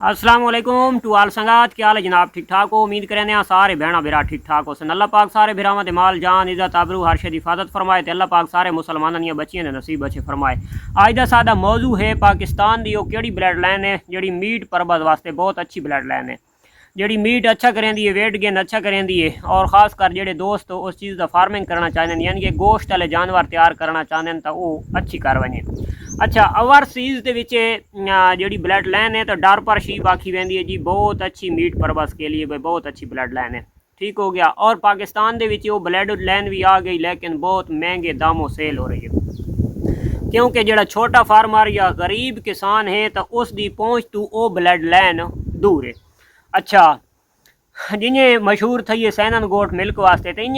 अस्सलाम वालेकुम टू आल संगात। क्या हाल है जनाब? ठीक ठाक हो? उम्मीद करें हैं सारे बहना बिरा ठीक ठाक हो सन। अल्लाह पाक सारे बिरावां दे माल जान इज़्ज़त आबरू हर शे दी हिफाजत फरमाए ते अल्लाह पाक सारे मुसलमानां दियां बच्चियां दे नसीब अच्छे फरमाए। अज दा सादा मौजू है पाकिस्तान दी ओह केड़ी ब्लड लाइन है जिहड़ी मीट परबत वास्ते बहुत अच्छी ब्लड लाइन है, जिहड़ी मीट अच्छा करेंदी है, वेट गेन अच्छा करेंदी है। और ख़ास कर जेह्ड़े दोस्त उस चीज़ का फार्मिंग करना चाहते हैं यानी कि गोश्त वाले जानवर तैयार करना चाहते हैं तो वह अच्छी कर वजें। अच्छा ओवरसीज़ के जी ब्लड लाइन है तो डार्पर शीप आखी वेंदी है जी, बहुत अच्छी मीट परबस के लिए भाई बहुत अच्छी ब्लड लाइन है। ठीक हो गया। और पाकिस्तान के ब्लड लाइन भी आ गई लेकिन बहुत महंगे दामों सेल हो रही है, क्योंकि जो छोटा फार्मर या गरीब किसान है तो उसकी पहुँच तो वो ब्लड लाइन दूर है। अच्छा जिन्हें मशहूर थी है सैनन गोट मिल्क वास्ते तो इं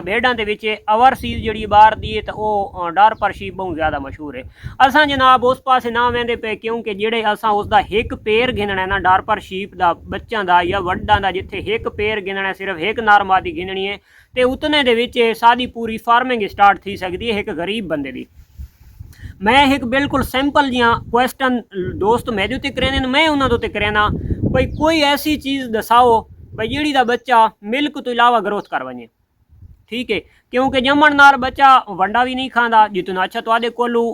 भेड़ा के ओवरसीज़ जी बाहर दी है तो वह डार्पर शीप बहुत ज़्यादा मशहूर है। असा जनाब उस पास ना वेंदे पे क्योंकि जेडे असा उसका एक पैर गिनना है ना डार्पर शीप का बच्चों का या वड्डां का, जिथे एक पैर गिनना है सिर्फ एक नारमादी गिननी है तो उतने दे सारी पूरी फार्मिंग स्टार्ट थी सकती है एक गरीब बंदे की। मैं एक बिल्कुल सिंपल जिहा क्वेश्चन दोस्त मेरे उत्ते करें मैं उन्होंने उत्ते करना भाई कोई ऐसी चीज़ दसाओ भाई जिहड़ी दा बच्चा मिल्क तो इलावा ग्रोथ कर वजे। ठीक है, क्योंकि जमण नाल बच्चा वंडा भी नहीं खाता। जितना अच्छा तुहाडे कोलू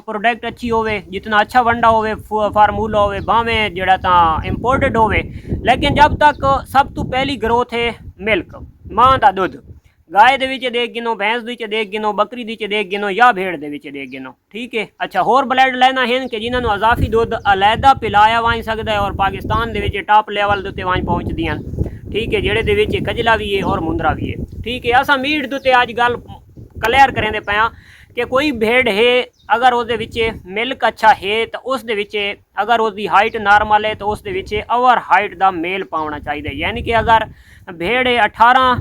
प्रोडक्ट अच्छी होवे, जितना अच्छा वंडा होवे फार्मूला होवे भावें जिहड़ा तां इंपोर्टेड होवे, लेकिन जब तक सब तो पहली ग्रोथ है मिल्क मां दा दुध। गाय दे विच देख गिनो, भैंस दे विच देख गिनो, बकरी दे विच देख गिनो या भेड़ दे विच देख गिनो। ठीक है। अच्छा होर ब्लड लाइना हैं कि जिन्होंने अजाफी दुध अलैदा पिलाया वहीं सकता है और पाकिस्तान दे विच टॉप लेवल दे उत्ते वहीं पहुँचदियां। ठीक है, जेड़े दे विच कजला भी है और मुंदरा भी है। ठीक है, असा मीट दे अज गल क्लियर करेंदे पे कि कोई भेड़ है अगर उस मिल्क अच्छा है तो उस अगर उसकी हाइट नॉर्मल है तो उस ओवर हाइट का मेल पाना चाहिए। यानी कि अगर भेड़ है 18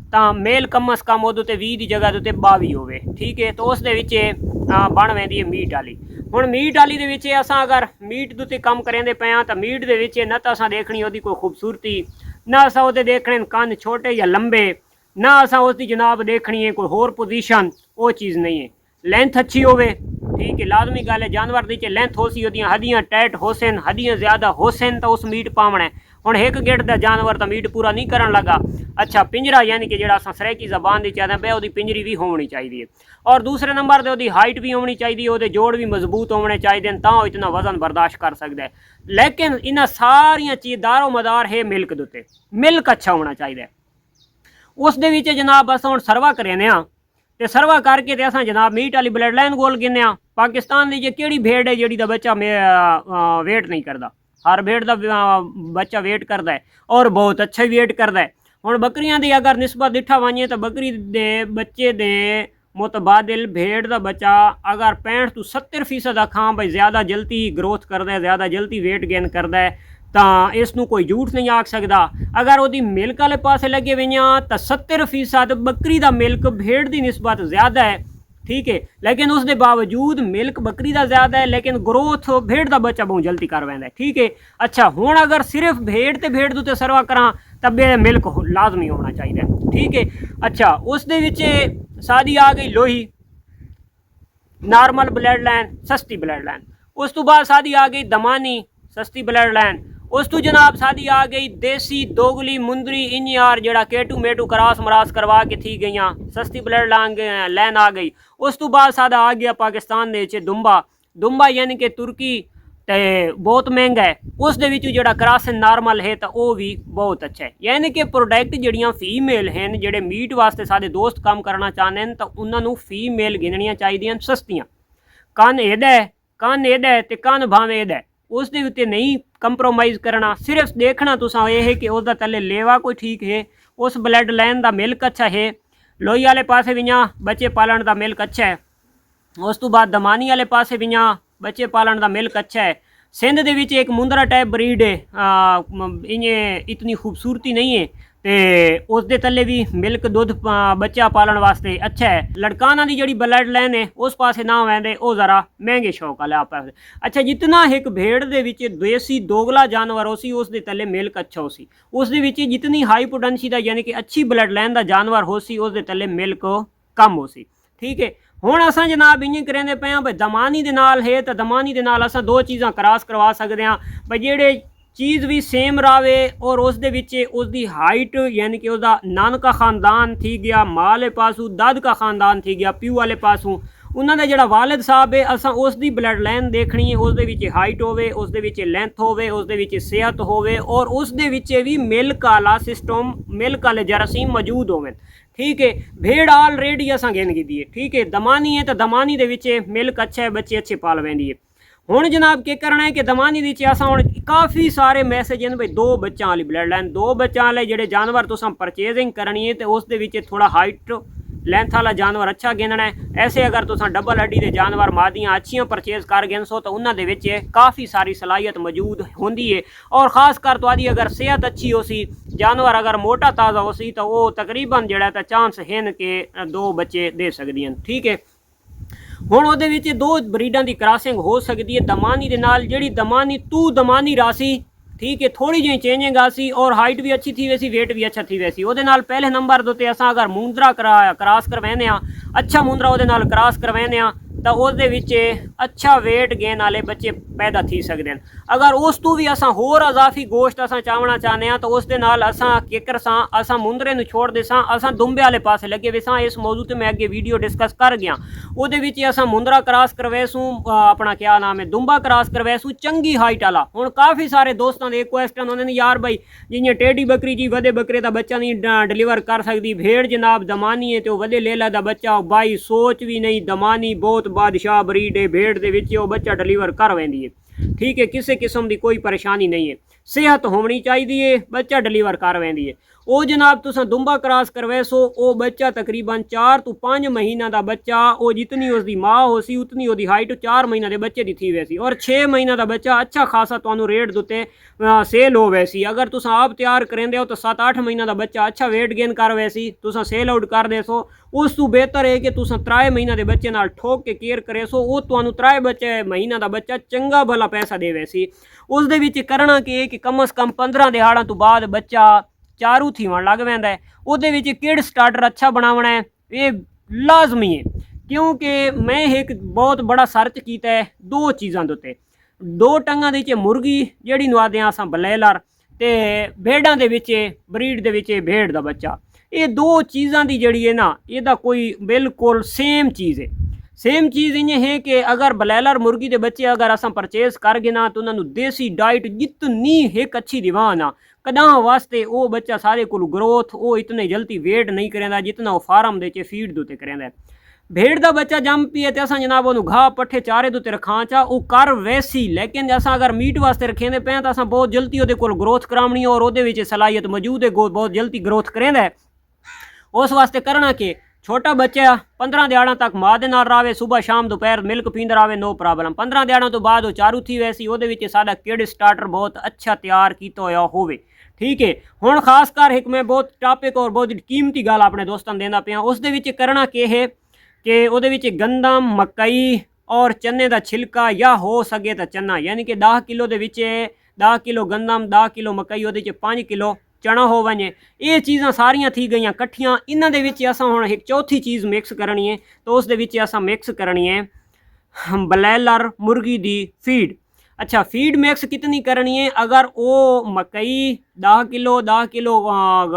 तो मेल कम अज़ कम वो 20 की जगह उत्ते 22 होवे। ठीक है, तो उस बन वेंदी है मीट वाली। हुण मीट वाली दे विच असां अगर मीट दे उत्ते कम करेंदे पे तो मीट दे विच न तो असां देखनी उसकी कोई खूबसूरती, ना असा वो देखने कन छोटे या लंबे, ना असा उसकी जनाब देखनी है कोई होर पोजीशन, वो चीज़ नहीं है। लेंथ अच्छी होवे। ठीक है, लाजमी गल है जानवर दी लेंथ हो सी ओदियां हड्डियां टाइट हो सन, हड्डियां ज़्यादा हो सन तो उस मीट पावना है। हुण एक गिट का जानवर तो मीट पूरा नहीं करन लगा। अच्छा पिंजरा यानी कि जिहड़ा असां सरेकी जबान दी चाहते पे उसकी पिंजरी भी होनी चाहिए और दूसरे नंबर पर उसकी हाइट भी होनी चाहिए, वो जोड़ भी मजबूत होने चाहिए तो इतना वजन बर्दाश्त कर सकता है। लेकिन इन्ह सारिया चीज़ दारो मदार है मिल्क दे उत्ते। मिल्क अच्छा होना चाहिए। उस दे विच जनाब अस हुण सर्वा करेने तो सर्वा करके अस जनाब मीट वाली ब्लड लाइन गोल गिने पाकिस्तान की केड़ी भेड़ है जिहड़ी दा बच्चा वेट नहीं करता। हर भेड़ का बच्चा वेट करता है और बहुत अच्छा वेट करता है। हुण बकरियां दी अगर निस्बत दिठा वजे तो बकरी दे बच्चे दे मुतबादिल भेड़ का बच्चा अगर 65 तो 70% आखां भाई ज़्यादा जल्दी ग्रोथ करता है, ज़्यादा जल्दी वेट गेन करता है तो इसनों कोई झूठ नहीं आख सकता। अगर वो मिल्क वाले पासे लगे हुए तो 70% बकरी का मिल्क भेड़ की निस्बत ज़्यादा है। ठीक है, लेकिन उसके बावजूद मिल्क बकरी का ज़्यादा है लेकिन ग्रोथ भेड़ का बच्चा बहुत जल्दी कर वैंदा है। ठीक है। अच्छा हुण अगर सिर्फ भेड़ तो भेड़ उत्ते सर्वा करा तब मिल्क लाजमी होना चाहिए। ठीक है। अच्छा उस सादी आ गई लोही नॉर्मल ब्लड लाइन, सस्ती ब्लड लाइन। उस तो बाद सादी आ गई दमानी, सस्ती ब्लड लाइन। उस तो जनाब सादी आ गई देसी दोगली मुंदरी इंजार जड़ा केटू मेटू करास मरास करवा के थी गई, सस्ती ब्लड लाइन आ गई। उस तो बाद सादा आ गया पाकिस्तान दे दुम्बा। दुम्बा यानी कि तुर्की ते बहुत महंगा है। उस दे विच जड़ा क्रॉसिंग नॉर्मल है तो वह भी बहुत अच्छा है। यानी कि प्रोडक्ट जड़ियाँ फीमेल हैं जेडे मीट वास्ते सारे दोस्त काम करना चाहते हैं तो उन्होंने फीमेल गिननियाँ चाहिए सस्तियाँ। कन एदा है, कन एदा है तो कन भावें एदा है, उस दे उत्ते नहीं कंप्रोमाइज़ करना। सिर्फ देखना तुसा ये है कि उसका तले लेवा कोई ठीक है, उस ब्लड लाइन का मिल्क अच्छा है, लोही वाले पासे भी बच्चे पालन का मिल्क अच्छा है। उस तो बाद दमानी वाले पासे भी बच्चे पालन का मिल्क अच्छा है। सिंध दे विच एक मुंदरा टाइप ब्रीड है, इन्हें इतनी खूबसूरती नहीं है तो उस दे तले भी मिल्क दुध बच्चा पालन वास्ते अच्छा है। लड़काना की जी ब्लड लाइन है उस पासे ना वैंदे वो ज़रा महंगे शौक वाले आप। अच्छा जितना एक भेड़ दे विच देसी दोगला जानवर हो सी उस दे तले मिल्क अच्छा हो सी, उस दे विच जितनी हाई पोटेंसी का यानी कि अच्छी ब्लड लाइन का जानवर हो सी उस दे तले मिल्क कम हो सी। ठीक है। हुण असां जनाब इं करेंदे पे भाई दमानी दे नाल है तो दमानी दे नाल असां दो चीज़ां क्रॉस करवा सकते हैं भाई जेड़े ਚੀਜ਼ ਵੀ ਸੇਮ ਰਾਵੇ ਔਰ ਉਸ ਦੇ ਵਿੱਚ ਉਸਦੀ ਹਾਈਟ ਯਾਨੀ ਕਿ ਉਹਦਾ ਨਾਨਕਾ ਖਾਨਦਾਨ ਥੀ ਗਿਆ, ਮਾਂ ਵਾਲੇ ਪਾਸੋਂ ਦਾਦਕਾ ਖਾਨਦਾਨ ਥੀ ਗਿਆ, ਪਿਓ ਵਾਲੇ ਪਾਸੋਂ ਉਹਨਾਂ ਦਾ ਜਿਹੜਾ ਵਾਲਿਦ ਸਾਹਿਬ ਹੈ ਅਸਾਂ ਉਸ ਦੀ ਬਲੱਡ ਲਾਈਨ ਦੇਖਣੀ ਹੈ, ਉਸ ਦੇ ਵਿੱਚ ਹਾਈਟ ਹੋਵੇ, ਉਸ ਦੇ ਵਿੱਚ ਲੈਂਥ ਹੋਵੇ, ਉਸ ਦੇ ਵਿੱਚ ਸਿਹਤ ਹੋਵੇ ਔਰ ਉਸ ਦੇ ਵਿੱਚ ਵੀ ਮਿਲਕ ਵਾਲਾ ਸਿਸਟਮ, ਮਿਲਕ ਵਾਲੇ ਜਰਾਸੀਮ ਮੌਜੂਦ ਹੋਵੇ। ठीक है, भेड़ ऑलरेडी असां गेन की है। ठीक है, दमानी है तो दमानी दे विच मिल्क अच्छा है, बच्चे अच्छे पाल वेंदी है। हुण जनाब क्या करना है कि दमानी दे असां हुण काफ़ी सारे मैसेज हैं भाई, 2 बच्चों वाली ब्लड लाइन, 2 बच्चों वाले जिहड़े जानवर तुसां परचेजिंग करनी है तो उस दे विच थोड़ा हाइट लेंथ वाला जानवर अच्छा गिनना है। ऐसे अगर तुसां डबल हड्डी के जानवर मादियाँ अच्छियाँ परचेज कर गिन सो तो उन्होंने विच काफ़ी सारी सलाहियत मौजूद होंदी है। और ख़ास कर तुहाडी अगर सेहत अच्छी हो सी, जानवर अगर मोटा ताज़ा हो सी तो वो तकरीबन जिहड़ा तो चांस हैं कि 2 बच्चे दे सकदियां। ठीक है, हुण उहदे विच 2 ब्रीडां दी क्रॉसिंग हो सकती है दमानी दे नाल, जिहड़ी दमानी तू दमानी रासी। ठीक है, थोड़ी जी चेंजिंग आसी और हाइट भी अच्छी थी वैसी, वेट भी अच्छा थी वैसी। उहदे नाल पहले नंबर दे उत्ते असां अगर मुंदरा क्रॉस करवाने आ, अच्छा मुंदरा उहदे नाल क्रॉस करवाने आ तो उसदे विच अच्छा वेट गेन वाले बच्चे पैदा थी सकते हैं। अगर उस तो भी असां होर अजाफी गोश्त असां चावना चाहते हैं तो उस दे नाल असां केकर सां असां मुंदरे नूं छोड़ दे सां, असां दुंबे वाले पासे लगे वे सां। इस मौजू ते मैं अगे वीडियो डिस्कस कर गया, उहदे विच असां मुंदरा क्रॉस करवेसूं, अपना क्या नाम है दुंबा क्रॉस करवेसूं चंगी हाइट वाला। हुण काफ़ी सारे दोस्तों के क्वेश्चन होंदे ने यार भाई जियां टेडी बकरी जी वधे बकरे का बच्चा नहीं डिलीवर कर सकती, भेड़ जनाब दमानी है तो वधे लेला का बच्चा भाई सोच भी नहीं, दमानी बहुत बादशाह ब्रीड है, भेड़ दे विच वो बच्चा डिलीवर कर वेंदी है। ठीक है, किसी किस्म की कोई परेशानी नहीं है, सेहत होनी चाहिए, बच्चा डिलीवर कर वेंदी है। वो जनाब तुसां दुंबा क्रॉस करवे सो वो बच्चा तकरीबन 4 तो 5 महीना का बच्चा, वो जितनी उसकी माँ हो सी उतनी उसकी हाइट 4 महीना के बच्चे की थी वैसी। और 6 महीना का बच्चा अच्छा खासा तुहानू रेट दुते सेल हो वैसी। अगर तुसां आप तैयार करेंदे हो तो 7-8 महीना का बच्चा अच्छा वेट गेन कर वैसी, तुसां सेल आउट कर दे सो। उस तो बेहतर है कि तुसां 3 महीना के बच्चे नाल ठोक के केयर करे सो, वो तुहानू 3 बच्चे महीना का बच्चा चंगा भला पैसा दे वैसी। उस दे विच करना कि कम से कम 15 दिहाड़ों तो बाद बच्चा चारू थीवन लग पैंदा है। उहदे विच किड स्टार्टर अच्छा बनावना है, ये लाजमी है। क्योंकि मैं एक बहुत बड़ा सर्च किया है 2 चीज़ों के उत्ते, 2 टंगां दे विच मुर्गी जिहड़ी नवादे असां ब्लैलर ते भेड़ां दे विच ब्रीड दे विच भेड़ दा बच्चा, ये 2 चीज़ां दी जिहड़ी है ना इहदा कोई बिल्कुल सेम चीज़ है। सेम चीज़ इं है कि अगर ब्लैलर मुर्गी के बच्चे अगर असां परचेज कर गए ना तो उन्होंने देसी डाइट जितनी एक अच्छी दिवा ना कदा वास्ते वो बच्चा सारे को ग्रोथ वो इतने जल्दी वेट नहीं करेंदा जितना वो फार्म दे फीड दे करेंदा। भेड़ का बच्चा जम पिए तो असां जनाब उन्होंने घाह पट्ठे चारे दे रखा चा वो कर वैसी, लेकिन असां अगर मीट वास्ते रखेंदे पे तो असां बहुत जल्दी वो ग्रोथ करावनी और वो सलाहियत मौजूद है, बहुत जल्दी ग्रोथ करेंदा है। उस वास्ते करना कि छोटा बच्चा 15 दिहाड़ा तक माँ के नाल रहे, सुबह शाम दोपहर मिल्क पींदा रहे, नो प्रॉब्लम। 15 दिहाड़ों तो बाद वो चारू थी वैसी, वो साडा किड स्टार्टर बहुत अच्छा तैयार किया होया होवे। ठीक है, हुण खास कर एक मैं बहुत टॉपिक और बहुत कीमती गल अपने दोस्तों देना पिया। उस दे विच करना कि है कि उहदे विच गंदम मकई और चने का छिलका या हो सके तो चना, यानी कि 10 किलो दे विच 10 किलो गंदम 10 किलो मकई उहदे च 5 किलो चना हो वने, ये चीज़ां सारियां थी गई कट्ठियां। इन्हां दे विच असां हुण एक चौथी चीज़ मिक्स करनी है, तो उस दे विच असां मिक्स करनी है ब्लैलर मुर्गी दी फीड। अच्छा, फीड मिक्स कितनी करनी है? अगर वो मकई 10 किलो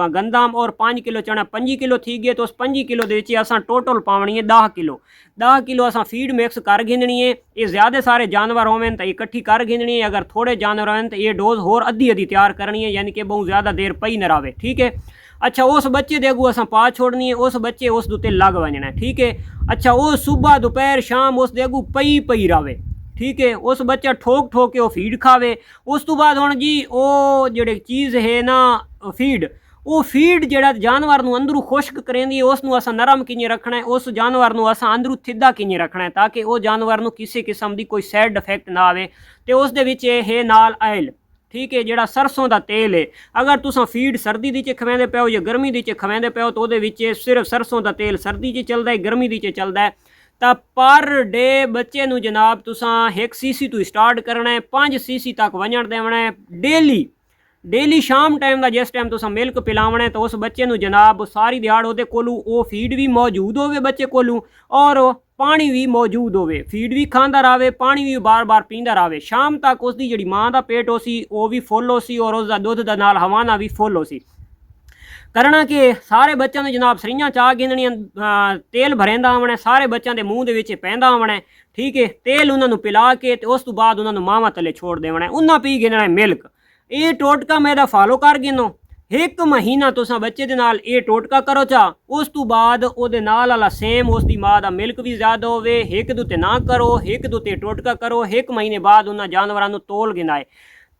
गंदम और 5 किलो चना 5 किलो थी गए तो उस 5 किलो दे विच असां टोटल पावनी है 10 किलो असां फीड मिक्स कर गिननी है। ये ज़्यादा सारे जानवर होवें तो इकट्ठी कर गिननी है, अगर थोड़े जानवर होवें तो ये डोज होर अद्धी तैयार करनी है, यानी कि बहुत ज़्यादा देर पई न रहे। ठीक है, अच्छा उस बच्चे दे अगू असां पा छोड़नी है, उस बच्चे उस दुते लग वजना है। ठीक है, अच्छा वो सुबह दोपहर शाम उस दे अगू पई रहे। ठीक है, उस बच्चा ठोक के वो फीड खावे। उस तो बाद हुण जी वो जिहड़ी चीज़ है ना फीड, वो फीड जिहड़ा जानवर नूं अंदरों खुश्क करेंदी है, उसनूं असां नरम किवें रखना है, उस जानवर नूं असां अंदरों थिद्दा किवें रखना है ताकि वो जानवर नूं किसी किस्म की कोई साइड इफेक्ट ना आवे। तो उस दे विच है नाल ऑयल, ठीक है, जिहड़ा सरसों का तेल है। अगर तुसां फीड सर्दी दी खवेंदे पे हो या गर्मी दी खवेंदे पे हो तो उहदे विच सिर्फ सरसों का तेल सर्दी च चलदा है, गर्मी दी चलदा है। तो पर डे बच्चे नूं जनाब तुसां 1 सीसी तो स्टार्ट करना है, 5 सीसी तक वजन देना है डेली शाम टाइम का जिस टाइम तुसां मिल्क पिलावना है तो उस बच्चे नूं जनाब सारी दिहाड़ उहदे कोलू वो फीड भी मौजूद होवे बच्चे कोलू और ਪਾਣੀ ਵੀ ਮੌਜੂਦ ਹੋਵੇ, ਫੀਡ ਵੀ ਖਾਂਦਾ ਰਹੇ, ਪਾਣੀ ਵੀ ਬਾਰ-ਬਾਰ ਪੀਂਦਾ ਰਹੇ। ਸ਼ਾਮ ਤੱਕ ਉਸ ਦੀ ਜਿਹੜੀ ਮਾਂ ਦਾ ਪੇਟ ਹੋ ਸੀ ਉਹ ਵੀ ਫੁੱਲ ਹੋ ਸੀ, ਔਰ ਉਸ ਦਾ ਦੁੱਧ ਦਾ ਨਾਲ ਹਵਾਨਾ ਵੀ ਫੁੱਲ ਹੋ ਸੀ। ਕਰਨਾ ਕਿ ਸਾਰੇ ਬੱਚਿਆਂ ਨੂੰ ਜਨਾਬ ਸਰੀਆਂ ਚਾਹ ਗਿੰਦਣੀਆਂ, ਤੇਲ ਭਰੇਂਦਾ ਆਵਣਾ, ਸਾਰੇ ਬੱਚਿਆਂ ਦੇ ਮੂੰਹ ਦੇ ਵਿੱਚ ਪੈਂਦਾ ਆਵਣਾ, ਠੀਕ ਹੈ। ਤੇਲ ਉਹਨਾਂ ਨੂੰ ਪਿਲਾ ਕੇ ਤੇ ਉਸ ਤੋਂ ਬਾਅਦ ਉਹਨਾਂ ਨੂੰ ਮਾਵਾਂ ਥੱਲੇ ਛੋੜ ਦੇਵਣਾ, ਉਹਨਾਂ ਪੀ ਗਿਣਨਾ ਮਿਲਕ। ਇਹ ਟੋਟਕਾ ਮੈਂ ਇਹਦਾ ਫਾਲੋ ਕਰ ਗਿਣੋ। 1 ਮਹੀਨਾ ਤੁਸੀਂ ਬੱਚੇ ਦੇ ਨਾਲ ਇਹ ਟੋਟਕਾ ਕਰੋ ਚਾ, ਉਸ ਤੋਂ ਬਾਅਦ ਉਹਦੇ ਨਾਲ ਵਾਲਾ ਸੇਮ ਉਸ ਦੀ ਮਾਂ ਦਾ ਮਿਲਕ ਵੀ ਜ਼ਿਆਦਾ ਹੋਵੇ। 1 ਦੋ ਤੇ ਨਾ ਕਰੋ, 1 ਦੋ ਤੇ ਟੋਟਕਾ ਕਰੋ। 1 ਮਹੀਨੇ ਬਾਅਦ ਉਹਨਾਂ ਜਾਨਵਰਾਂ ਨੂੰ ਤੋਲ ਗਿਣਾਏ,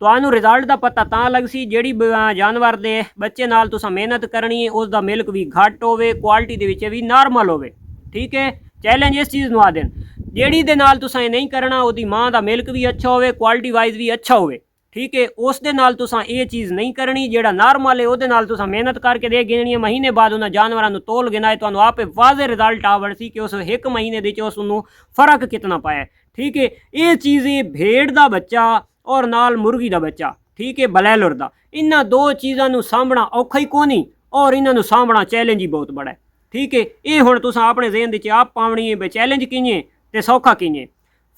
ਤੁਹਾਨੂੰ ਰਿਜ਼ਲਟ ਦਾ ਪਤਾ ਤਾਂ ਲੱਗ ਸੀ। ਜਿਹੜੀ ਜਾਨਵਰ ਦੇ ਬੱਚੇ ਨਾਲ ਤੁਸੀਂ ਮਿਹਨਤ ਕਰਨੀ ਹੈ ਉਸ ਦਾ ਮਿਲਕ ਵੀ ਘੱਟ ਹੋਵੇ, ਕੁਆਲਿਟੀ ਦੇ ਵਿੱਚ ਵੀ ਨਾਰਮਲ ਹੋਵੇ, ਠੀਕ ਹੈ। ਚੈਲੰਜ ਇਸ ਚੀਜ਼ ਨੂੰ ਆ ਦੇਣ, ਜਿਹੜੀ ਦੇ ਨਾਲ ਤੁਸੀਂ ਇਹ ਨਹੀਂ ਕਰਨਾ ਉਹਦੀ ਮਾਂ ਦਾ ਮਿਲਕ ਵੀ ਅੱਛਾ ਹੋਵੇ, ਕੁਆਲਿਟੀ ਵਾਈਜ਼ ਵੀ ਅੱਛਾ ਹੋਵੇ, ਠੀਕ ਹੈ। ਉਸ ਦੇ ਨਾਲ ਤੁਸੀਂ ਇਹ ਚੀਜ਼ ਨਹੀਂ ਕਰਨੀ। ਜਿਹੜਾ ਨਾਰਮਲ ਹੈ ਉਹਦੇ ਨਾਲ ਤੁਸੀਂ ਮਿਹਨਤ ਕਰਕੇ ਦੇ ਗਿਣਨੀ ਹੈ। ਮਹੀਨੇ ਬਾਅਦ ਉਹਨਾਂ ਜਾਨਵਰਾਂ ਨੂੰ ਤੋਲ ਗਿਣਾ ਹੈ, ਤੁਹਾਨੂੰ ਆਪੇ ਵਾਜ਼ੇ ਰਿਜ਼ਲਟ ਆਵੜ ਸੀ ਕਿ ਉਸ 1 ਮਹੀਨੇ ਦੇ ਵਿੱਚ ਉਸ ਨੂੰ ਫਰਕ ਕਿਤਨਾ ਪਾਇਆ, ਠੀਕ ਹੈ। ਇਹ ਚੀਜ਼ ਇਹ ਭੇਡ ਦਾ ਬੱਚਾ ਔਰ ਨਾਲ ਮੁਰਗੀ ਦਾ ਬੱਚਾ, ਠੀਕ ਹੈ, ਬਲੈਲਰ ਦਾ, ਇਹਨਾਂ 2 ਚੀਜ਼ਾਂ ਨੂੰ ਸਾਂਭਣਾ ਔਖਾ ਹੀ ਕੋਨੀ, ਔਰ ਇਹਨਾਂ ਨੂੰ ਸਾਂਭਣਾ ਚੈਲੰਜ ਹੀ ਬਹੁਤ ਬੜਾ ਹੈ, ਠੀਕ ਹੈ। ਇਹ ਹੁਣ ਤੁਸੀਂ ਆਪਣੇ ਜ਼ਿਹਨ ਦੇ ਵਿੱਚ ਆਪ ਪਾਉਣੀ ਹੈ ਵੀ ਚੈਲੰਜ ਕਿਵੇਂ ਤੇ ਸੌਖਾ ਕਿਵੇਂ।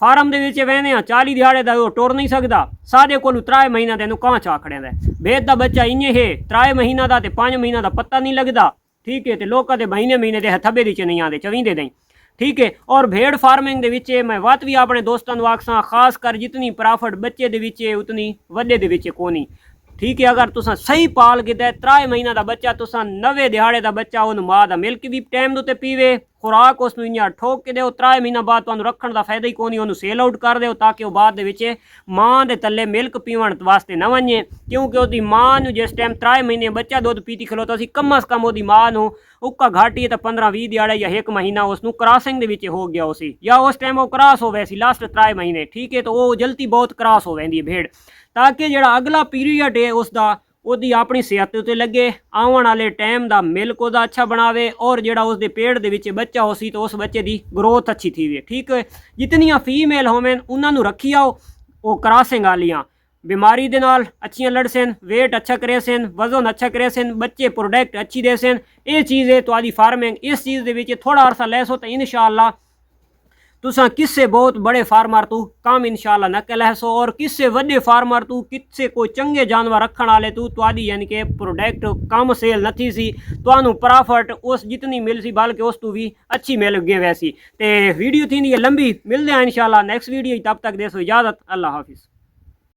ਫਾਰਮ ਦੇ ਵਿੱਚ ਵਹਿੰਦੇ ਆ 40 ਦਿਹਾੜੇ ਦਾ ਉਹ ਟੁਰ ਨਹੀਂ ਸਕਦਾ, ਸਾਦੇ ਕੋਲ 3 ਮਹੀਨਾ ਦੇ ਨੂੰ ਕਾਂ ਚਾਖੜਿਆਂ ਦਾ। ਭੇਡ ਦਾ ਬੱਚਾ ਇੰਨੇ ਹੈ 3 ਮਹੀਨਾ ਦਾ ਤੇ 5 ਮਹੀਨਾ ਦਾ ਪਤਾ ਨਹੀਂ ਲੱਗਦਾ, ਠੀਕ ਹੈ। ਤੇ ਲੋਕਾਂ ਦੇ ਮਹੀਨੇ ਦੇ ਹੱਥਾਬੇ ਦੀ ਚ ਨਹੀਂ ਆਉਂਦੇ, ਚਵੀਂਦੇ ਨਹੀਂ, ठीक है। और भेड़ फार्मिंग के मैं बात भी अपने दोस्तों को आखसा, खास कर जितनी प्रॉफिट बच्चे दे उतनी वड्डे दे कोनी, ठीक है। अगर तुसा सही पाल के 3 महीना का बच्चा तुसा 90 दिहाड़े का बच्चा उन्होंने माँ का मिल्क भी टाइम उत्ते पीवे, खुराक उसनूं इं ठोक के दो, 3 महीना बाद तुहानूं रखण का फायदा ही कोनी, उन्होंने सेल आउट कर दो ताकि वह बाद दे माँ के तले मिल्क पीवन वास्ते न वने, क्योंकि उसकी माँ नूं जिस टाइम 3 महीने बच्चा दुध पीती खलोता सी, कम अज़ कम उसकी माँ नूं उक्का घट ही तो 15-20 दिहाड़े या 1 महीना उसनूं क्रॉसिंग दे हो गया हो सी, या उस टाइम वो क्रॉस हो गया सी लास्ट 3 महीने, ठीक है। तो वो जल्दी बहुत क्रॉस हो वैंदी है भेड़, ताकि जिहड़ा अगला पीरियड है उसका ਉਹਦੀ ਆਪਣੀ ਸਿਹਤ ਉੱਤੇ ਲੱਗੇ, ਆਉਣ ਵਾਲੇ ਟਾਈਮ ਦਾ ਮਿਲਕ ਉਹਦਾ ਅੱਛਾ ਬਣਾਵੇ, ਔਰ ਜਿਹੜਾ ਉਸਦੇ ਪੇਟ ਦੇ ਵਿੱਚ ਬੱਚਾ ਹੋ ਸੀ ਤਾਂ ਉਸ ਬੱਚੇ ਦੀ ਗਰੋਥ ਅੱਛੀ ਥੀਵੇ, ਠੀਕ ਹੈ। ਜਿਤਨੀਆਂ ਫੀਮੇਲ ਹੋਵਨ ਉਹਨਾਂ ਨੂੰ ਰੱਖੀ ਆਓ, ਉਹ ਕ੍ਰਾਸਿੰਗ ਵਾਲੀਆਂ बीमारी ਦੇ ਨਾਲ ਅੱਛੀਆਂ ਲੜ ਸਨ, वेट अच्छा करे सन, वजन अच्छा करे सन, बच्चे प्रोडक्ट अच्छी दे सन। ये चीज़ है तो फार्मिंग, इस चीज़ ਦੇ ਵਿੱਚ थोड़ा अरसा लैसो तो इंशाअल्लाह तुसा किससे बहुत बड़े फार्मर तू काम इंशाअल्लाह न कहसो, और किससे वड्डे फार्मर तू किससे कोई चंगे जानवर रखने वाले तू तुआदी यानी कि प्रोडक्ट कम सेल नहीं सी, तुहानू प्रॉफिट उस जितनी मिल सी बल्कि उस तू भी अच्छी मिल गई वैसी। तो वीडियो थी लंबी, मिलते हैं इंशाअल्लाह नेक्स्ट वीडियो, तब तक देसो इजाज़त, अल्लाह हाफिज़।